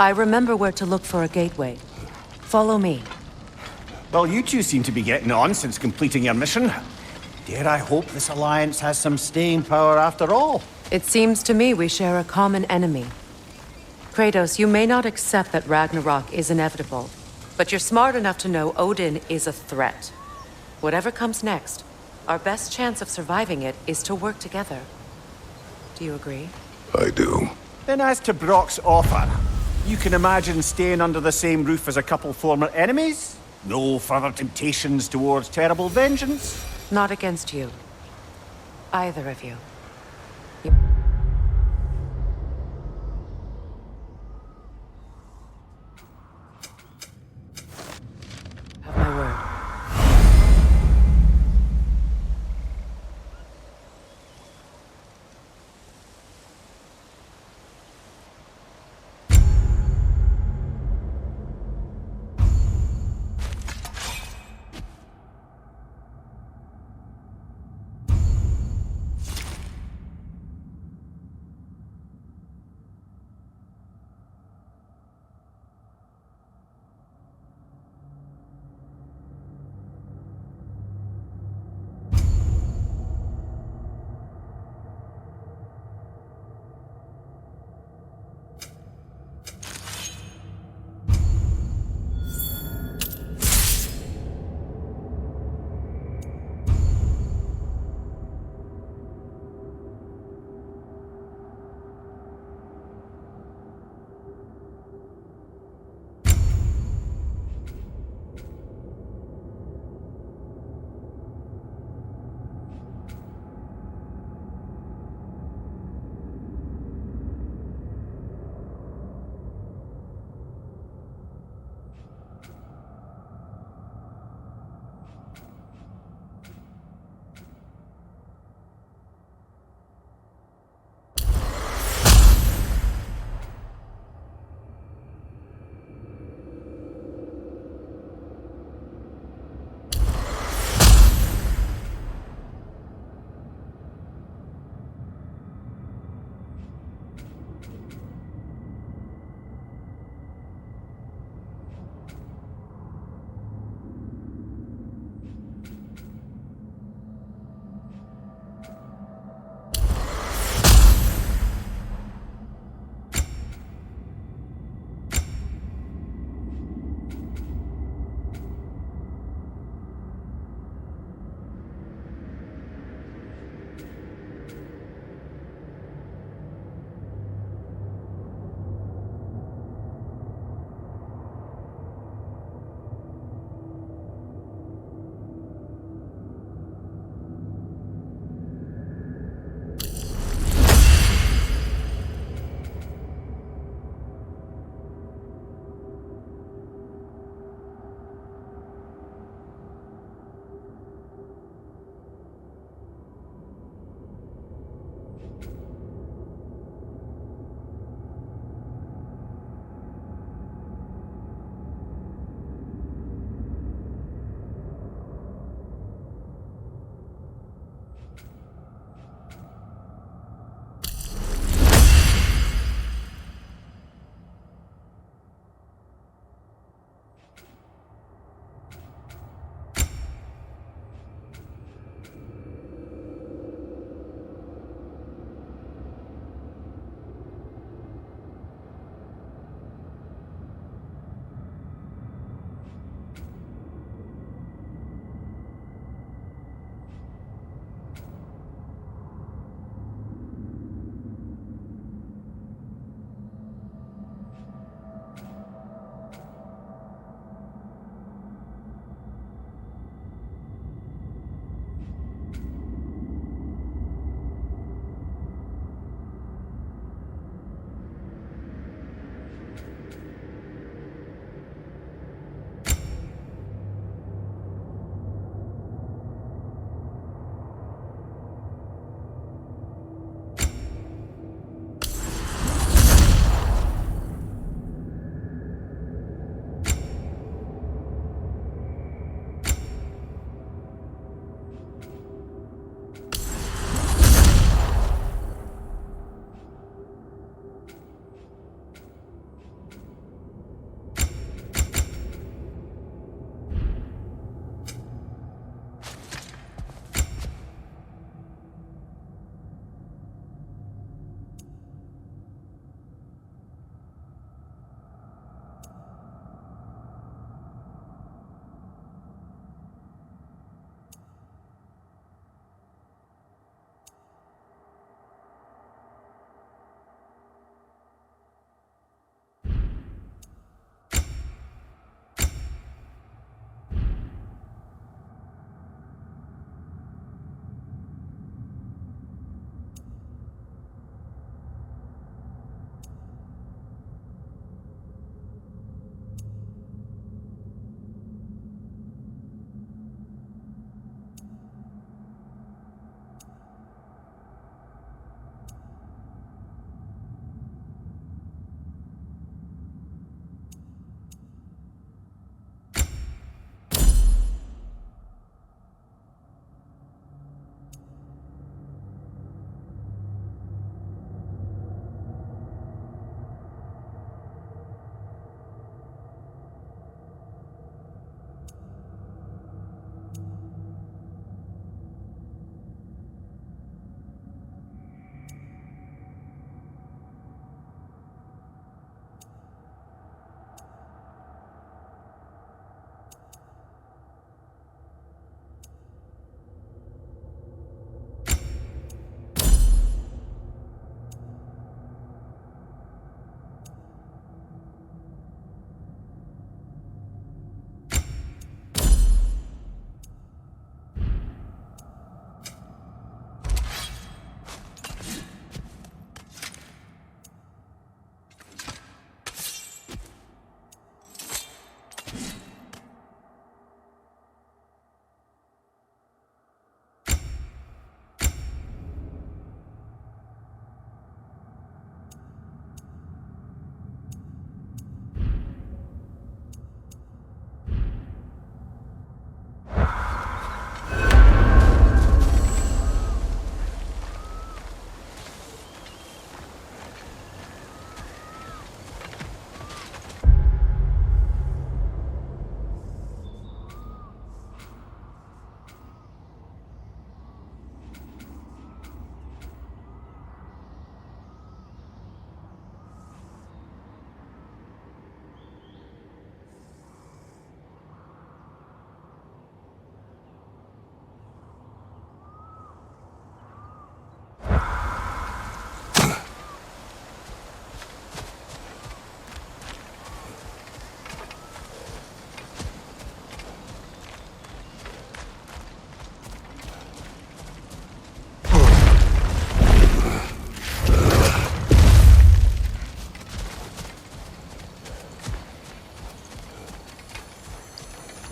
I remember where to look for a gateway. Follow me. Well, you two seem to be getting on since completing your mission. Dare I hope this alliance has some staying power after all? It seems to me we share a common enemy. Kratos, you may not accept that Ragnarok is inevitable, but you're smart enough to know Odin is a threat. Whatever comes next, our best chance of surviving it is to work together. Do you agree? I do. Then as to Brock's offer, you can imagine staying under the same roof as a couple former enemies? No further temptations towards terrible vengeance? Not against you. Either of you. Have my word.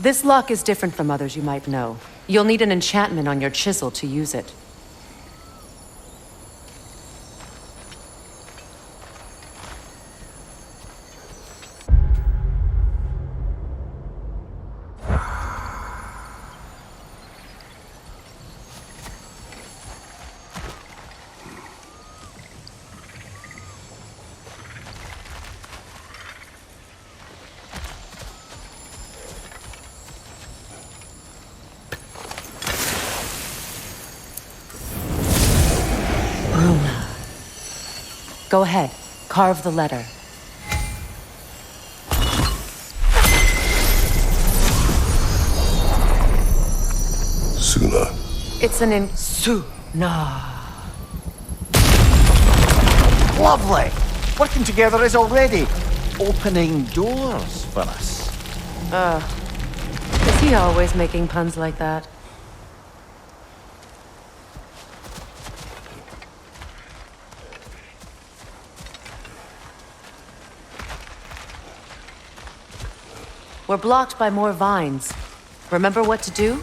This lock is different from others you might know. You'll need an enchantment on your chisel to use it. Go ahead. Carve the letter. Suna. It's an Suna. Lovely! Working together is already opening doors for us. Is he always making puns like that? We're blocked by more vines. Remember what to do?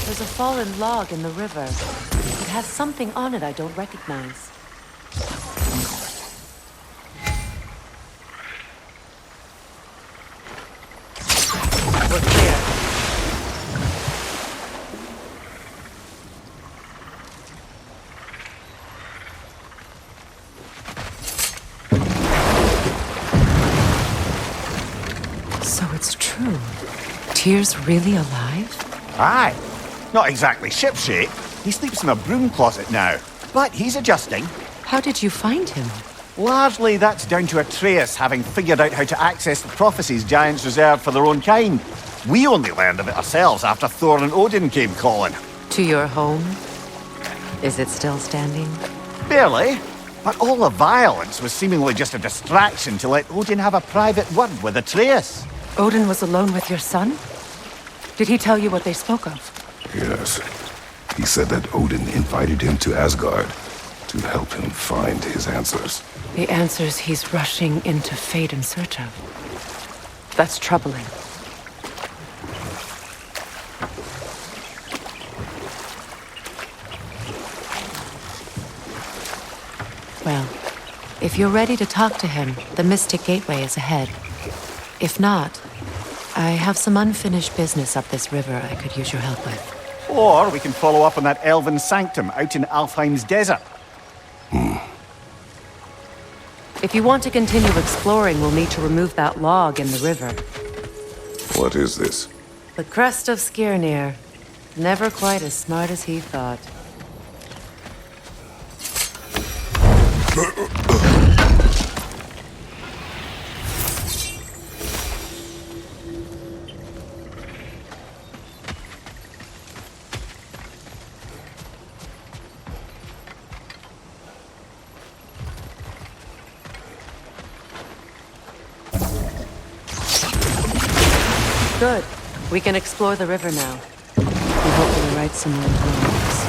There's a fallen log in the river. It has something on it I don't recognize. We're clear. So it's true. Tyr's really alive? Aye. Not exactly shipshape. He sleeps in a broom closet now. But he's adjusting. How did you find him? Largely that's down to Atreus having figured out how to access the prophecies giants reserved for their own kind. We only learned of it ourselves after Thor and Odin came calling. To your home? Is it still standing? Barely. But all the violence was seemingly just a distraction to let Odin have a private word with Atreus. Odin was alone with your son? Did he tell you what they spoke of? Yes. He said that Odin invited him to Asgard to help him find his answers. The answers he's rushing into fate in search of. That's troubling. Well, if you're ready to talk to him, the Mystic Gateway is ahead. If not, I have some unfinished business up this river I could use your help with. Or we can follow up on that Elven Sanctum out in Alfheim's desert. If you want to continue exploring, we'll need to remove that log in the river. What is this? The crest of Skirnir. Never quite as smart as he thought. Good. We can explore the river now. And hopefully write some more poems.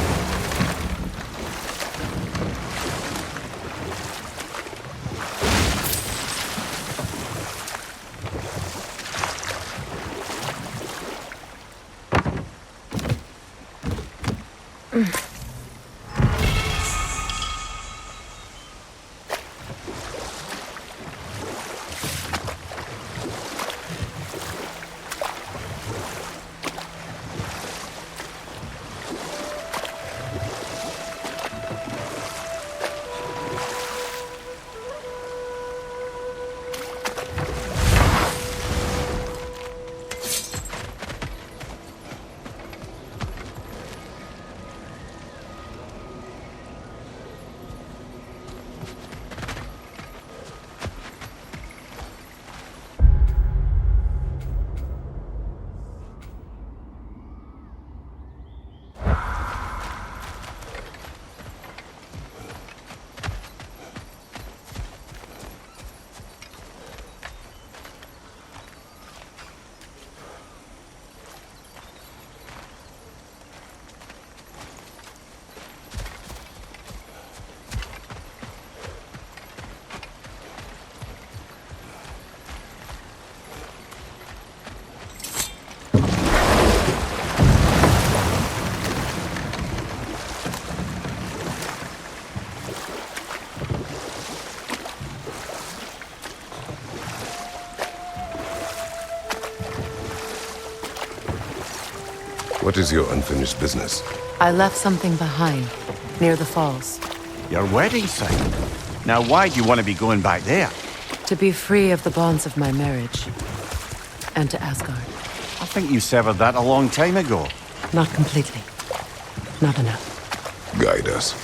What is your unfinished business? I left something behind, near the falls. Your wedding site. Now why do you want to be going back there? To be free of the bonds of my marriage. And to Asgard. I think you severed that a long time ago. Not completely. Not enough. Guide us.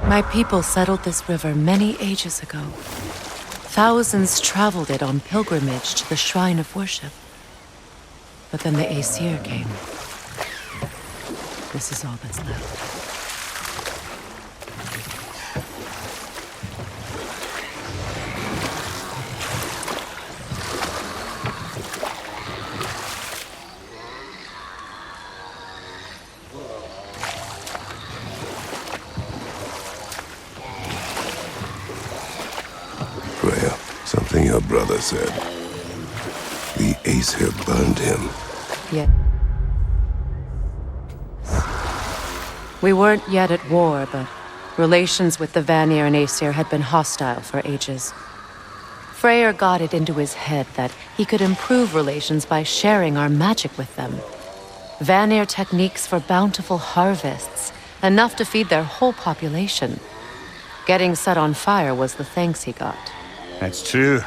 My people settled this river many ages ago. Thousands traveled it on pilgrimage to the shrine of worship. But then the Aesir came. This is all that's left. Freya, something your brother said. The Aesir burned him. Yeah. We weren't yet at war, but relations with the Vanir and Aesir had been hostile for ages. Freyr got it into his head that he could improve relations by sharing our magic with them. Vanir techniques for bountiful harvests, enough to feed their whole population. Getting set on fire was the thanks he got. It's true.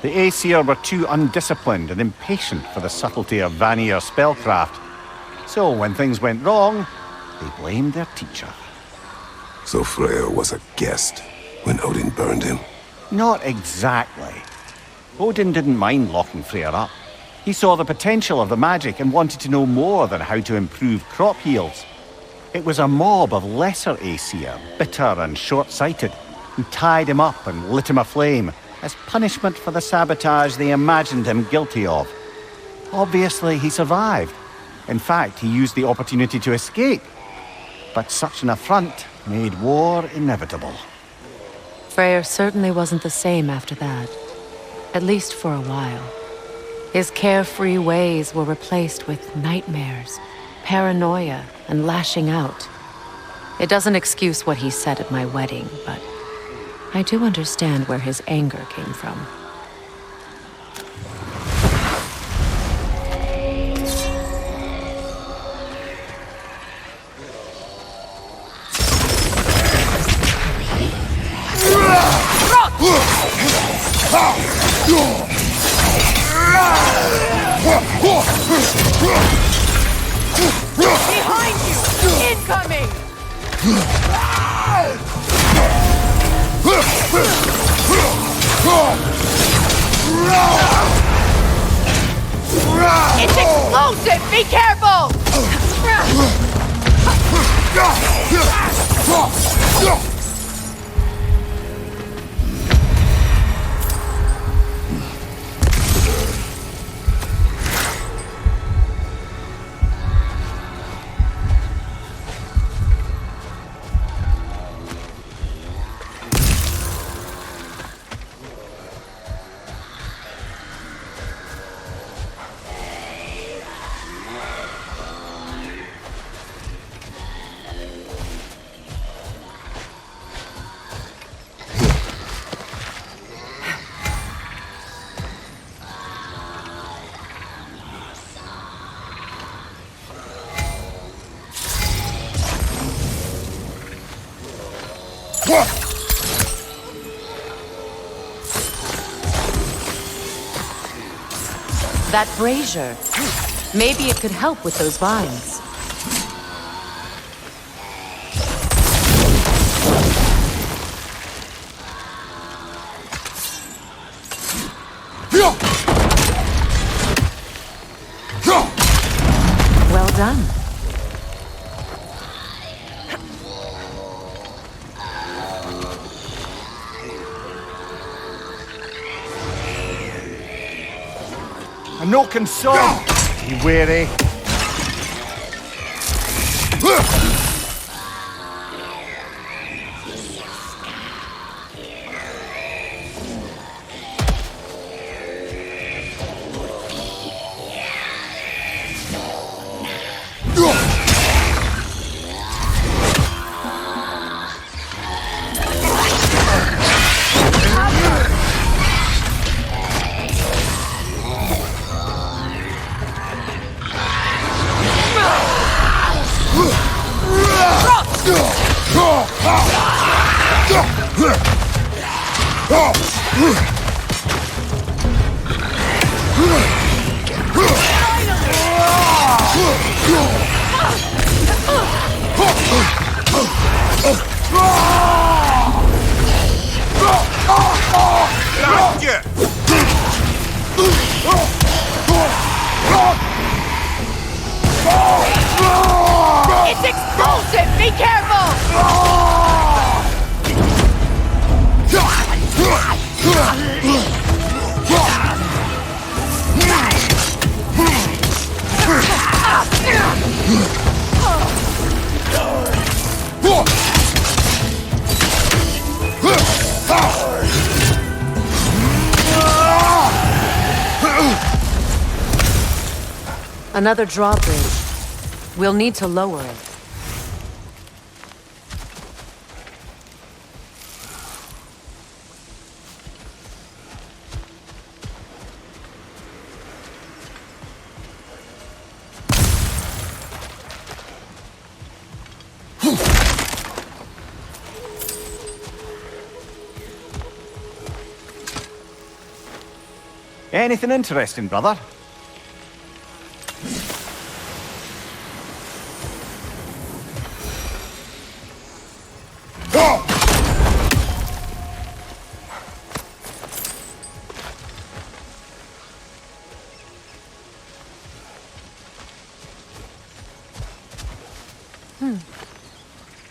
The Aesir were too undisciplined and impatient for the subtlety of Vanir spellcraft. So when things went wrong, they blamed their teacher. So Freya was a guest when Odin burned him. Not exactly. Odin didn't mind locking Freya up. He saw the potential of the magic and wanted to know more than how to improve crop yields. It was a mob of lesser Aesir, bitter and short-sighted, who tied him up and lit him aflame as punishment for the sabotage they imagined him guilty of. Obviously, he survived. In fact, he used the opportunity to escape. But such an affront made war inevitable. Freyr certainly wasn't the same after that. At least for a while. His carefree ways were replaced with nightmares, paranoia, and lashing out. It doesn't excuse what he said at my wedding, but I do understand where his anger came from. Behind you! Incoming! It's explosive! Be careful! That brazier. Maybe it could help with those vines. Well done. I'm no concern. Be wary. It's explosive! Be careful! Another drawbridge. We'll need to lower it. Anything interesting, brother?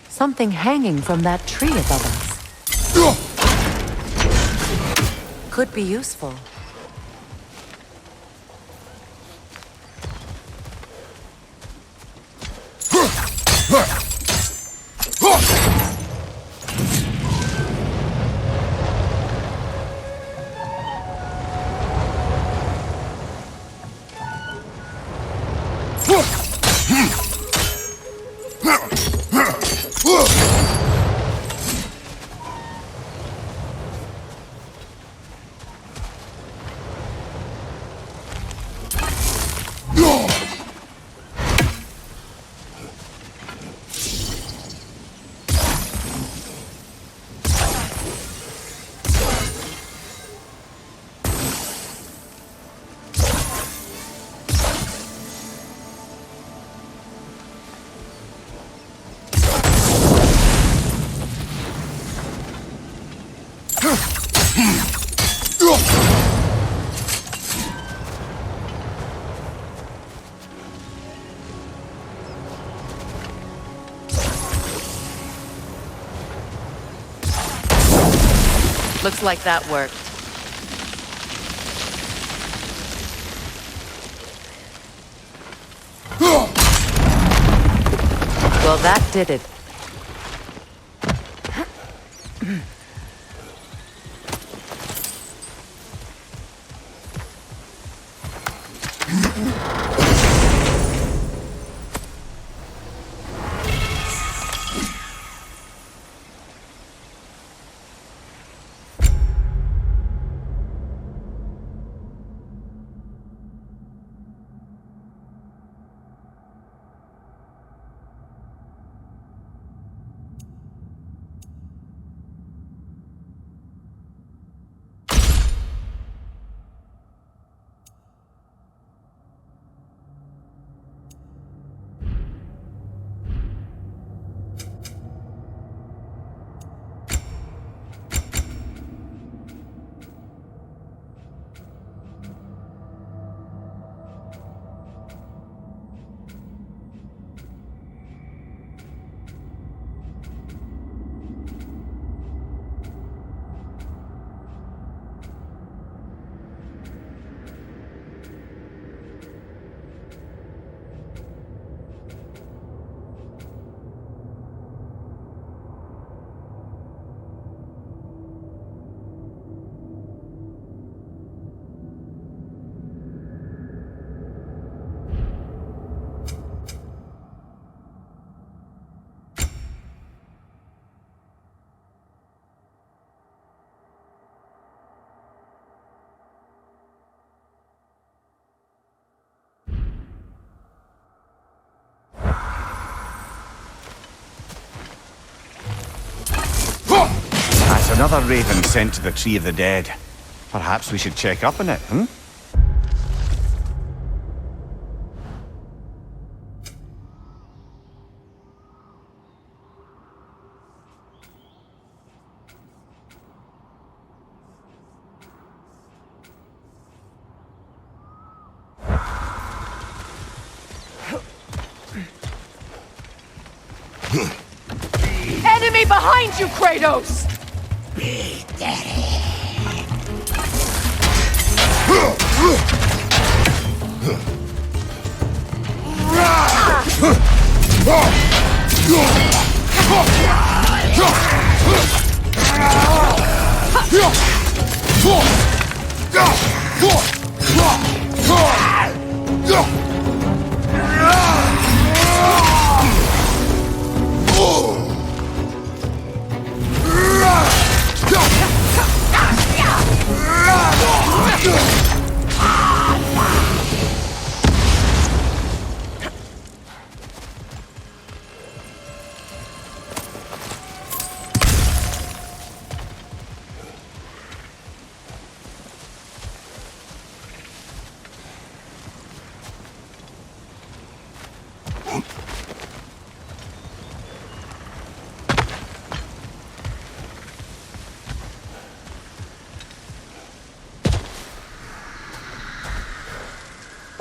Something hanging from that tree above us. Could be useful. Looks like that worked. Well, that did it. Another raven sent to the Tree of the Dead. Perhaps we should check up on it, hmm? Enemy behind you, Kratos!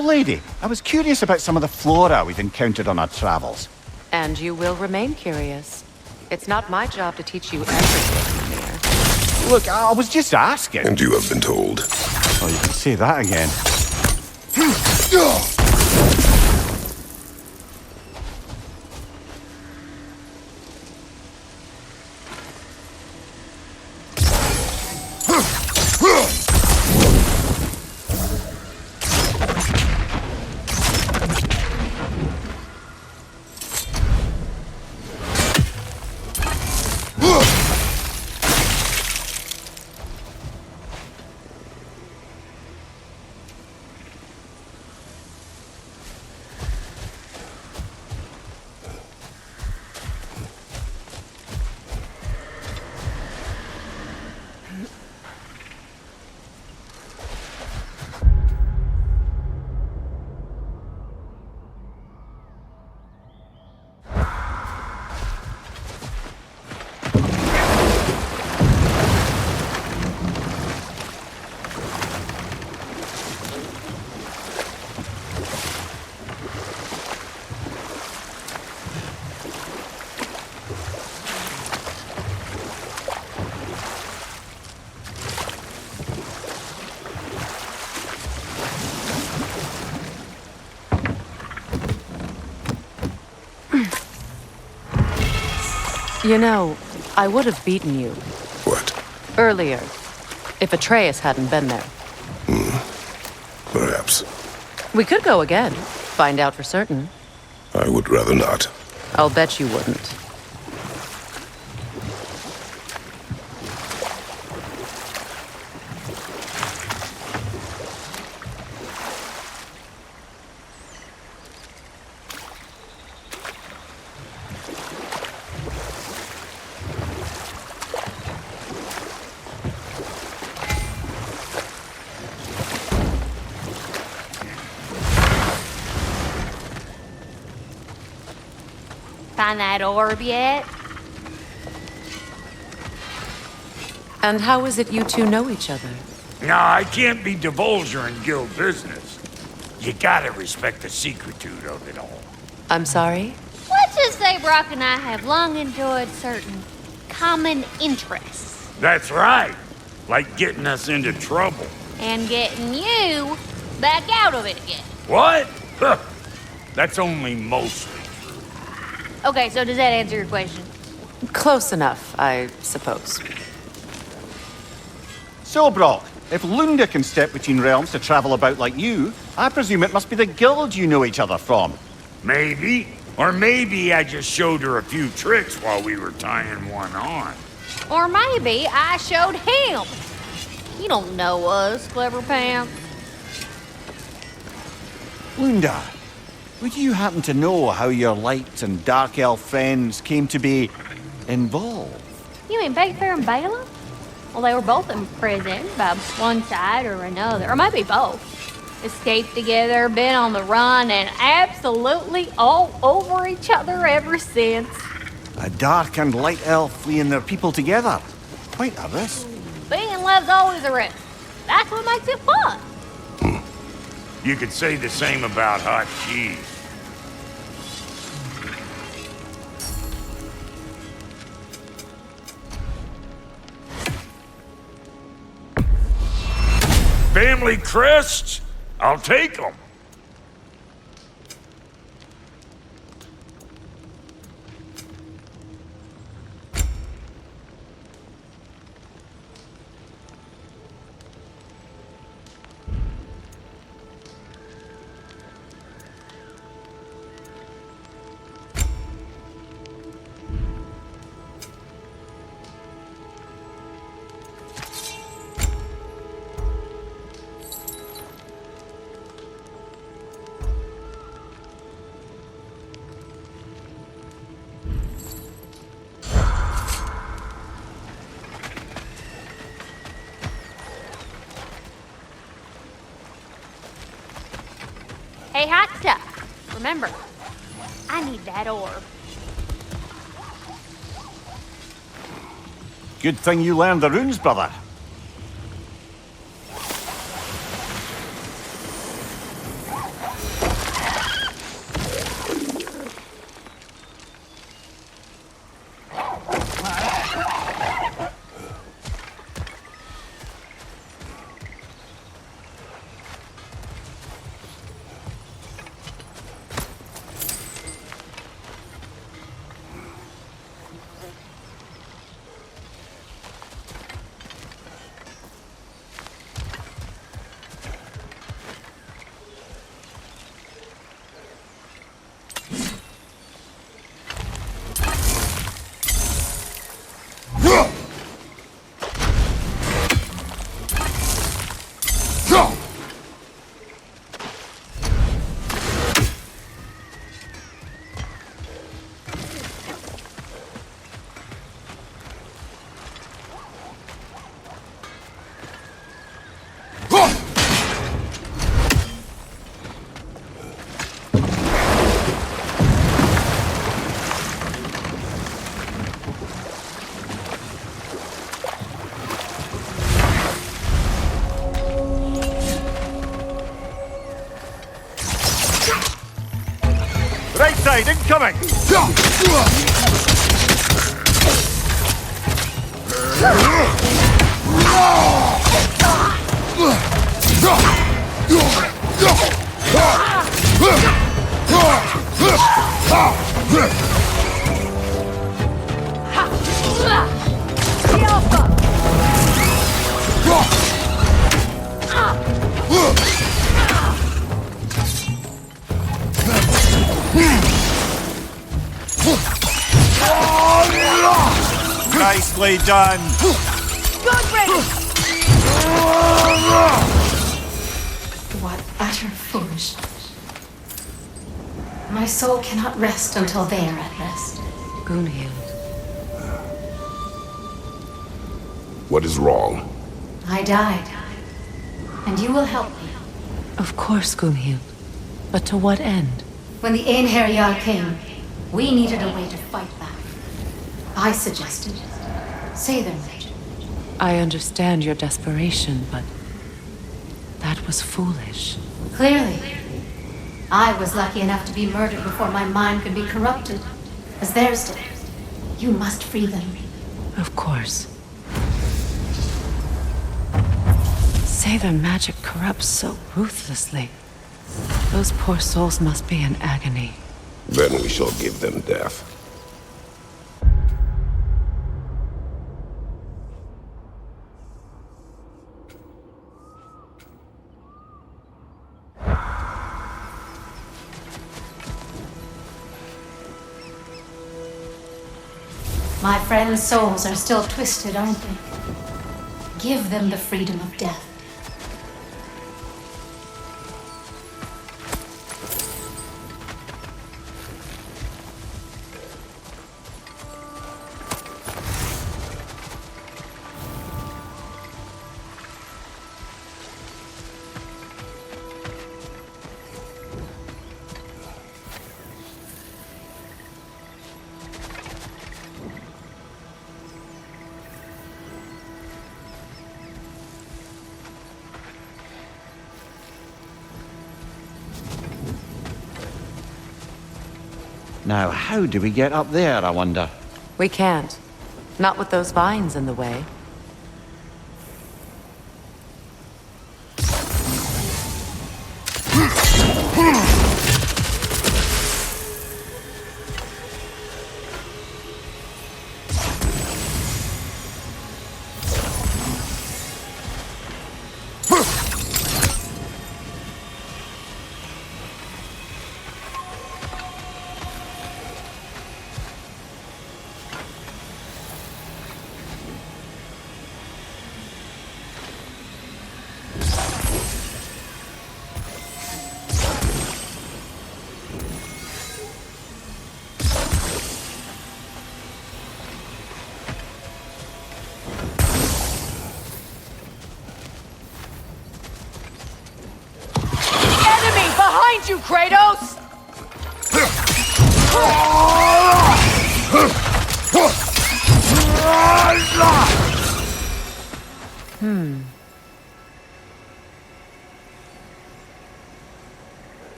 Well, lady, I was curious about some of the flora we've encountered on our travels. And you will remain curious. It's not my job to teach you everything, Nornir. Look, I was just asking. And you have been told. Oh, you can say that again. You know, I would have beaten you What? earlier if Atreus hadn't been there. Perhaps. We could go again, find out for certain. I would rather not. I'll bet you wouldn't. Find that orb yet? And how is it you two know each other? No, I can't be divulging guild business. You gotta respect the secretude of it all. I'm sorry? Let's just say Brock and I have long enjoyed certain common interests. That's right. Like getting us into trouble. And getting you back out of it again. What? Huh. That's only mostly. Okay, so does that answer your question? Close enough, I suppose. So, Brock, if Lunda can step between realms to travel about like you, I presume it must be the guild you know each other from. Maybe. Or maybe I just showed her a few tricks while we were tying one on. Or maybe I showed him. You don't know us, Clever Pants. Lunda, would you happen to know how your light and dark elf friends came to be involved? You mean Big Fair and Bala? Well, they were both imprisoned by one side or another, or maybe both. Escaped together, been on the run, and absolutely all over each other ever since. A dark and light elf fleeing their people together. Quite a risk. Being in love's always a risk. That's what makes it fun. You could say the same about hot cheese. Family crests? I'll take them. Hey, hot stuff. Remember, I need that orb. Good thing you learned the runes, brother. Right side, incoming! Nicely done! Good ready! What utter foolishness. My soul cannot rest until they are at rest. Gunhild. What is wrong? I died, and you will help me. Of course, Gunhild. But to what end? When the Einherjar came, we needed a way to fight back. I suggested, say their magic. I understand your desperation, but that was foolish. Clearly, I was lucky enough to be murdered before my mind could be corrupted, as theirs did. You must free them. Of course. Say their magic corrupts so ruthlessly. Those poor souls must be in agony. Then we shall give them death. My friends' souls are still twisted, aren't they? Give them the freedom of death. Now, how do we get up there, I wonder? We can't. Not with those vines in the way. Behind you, Kratos!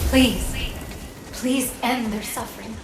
Please, please end their suffering.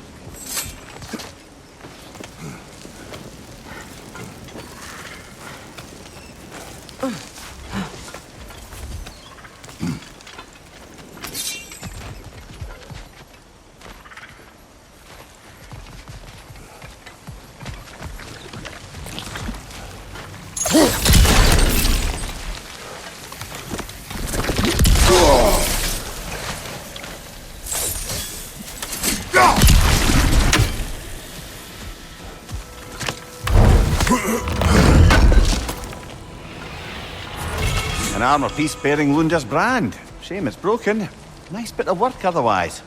An armor piece bearing Lunda's brand. Shame it's broken. Nice bit of work otherwise.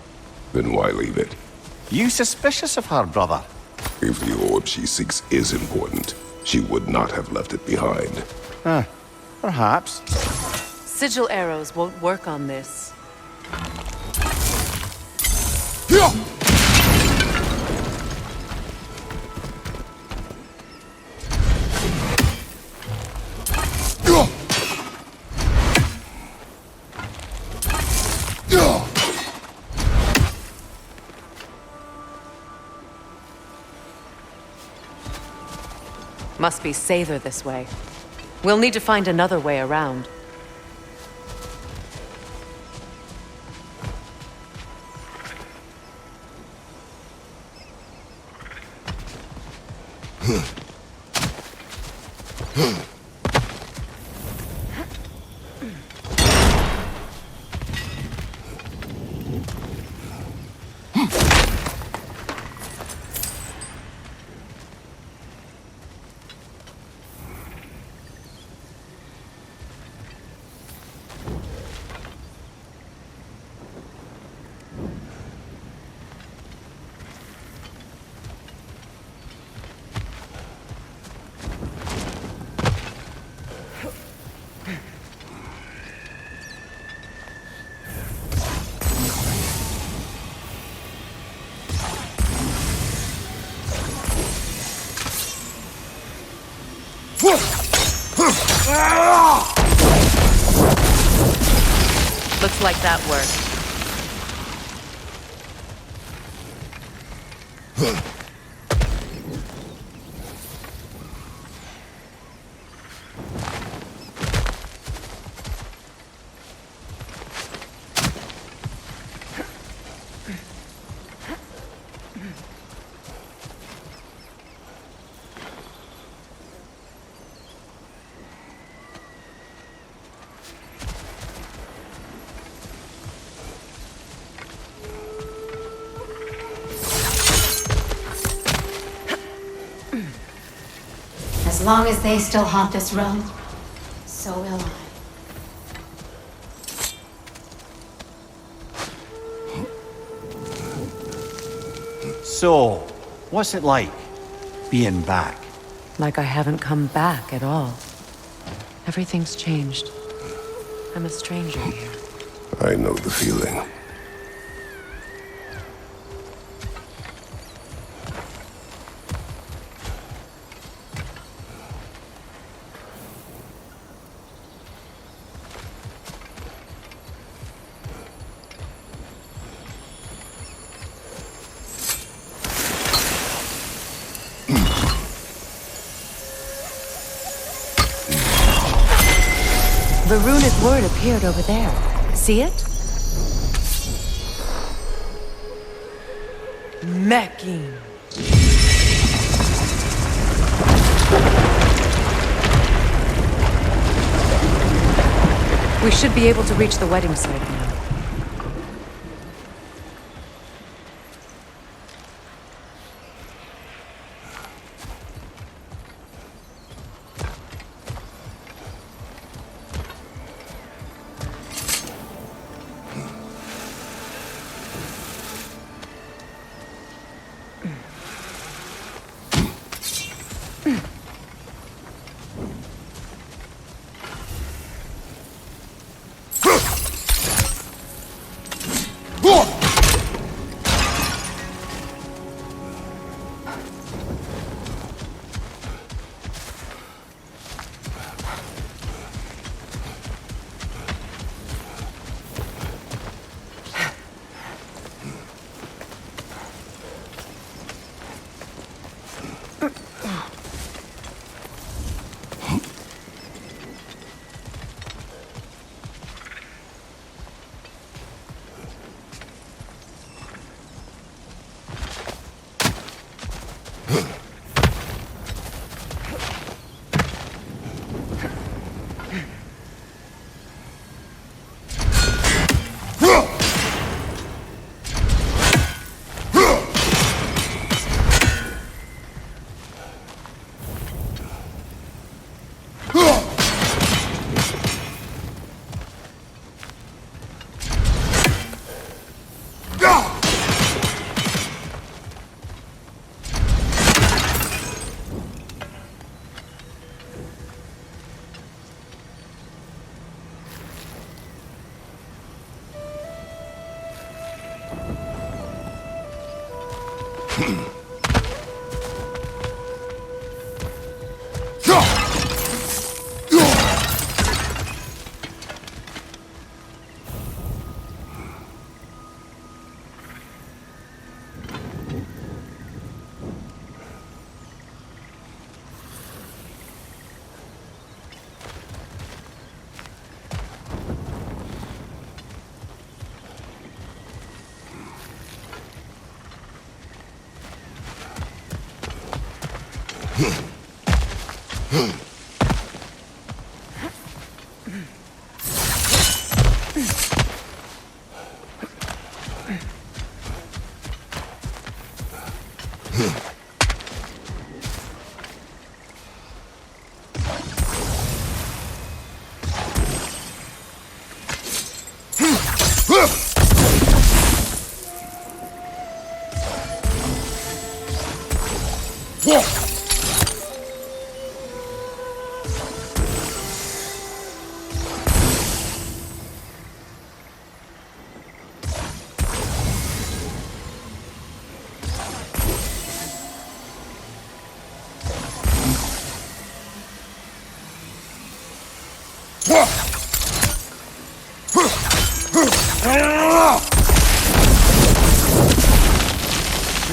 Then why leave it? You suspicious of her, brother? If the orb she seeks is important, she would not have left it behind. Perhaps. Sigil arrows won't work on this. Must be safer this way. We'll need to find another way around. Looks like that worked. As long as they still haunt this realm, so will I. So, what's it like, being back? Like I haven't come back at all. Everything's changed. I'm a stranger here. I know the feeling. The runic word appeared over there. See it? Mecking. We should be able to reach the wedding site now.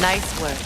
Nice work.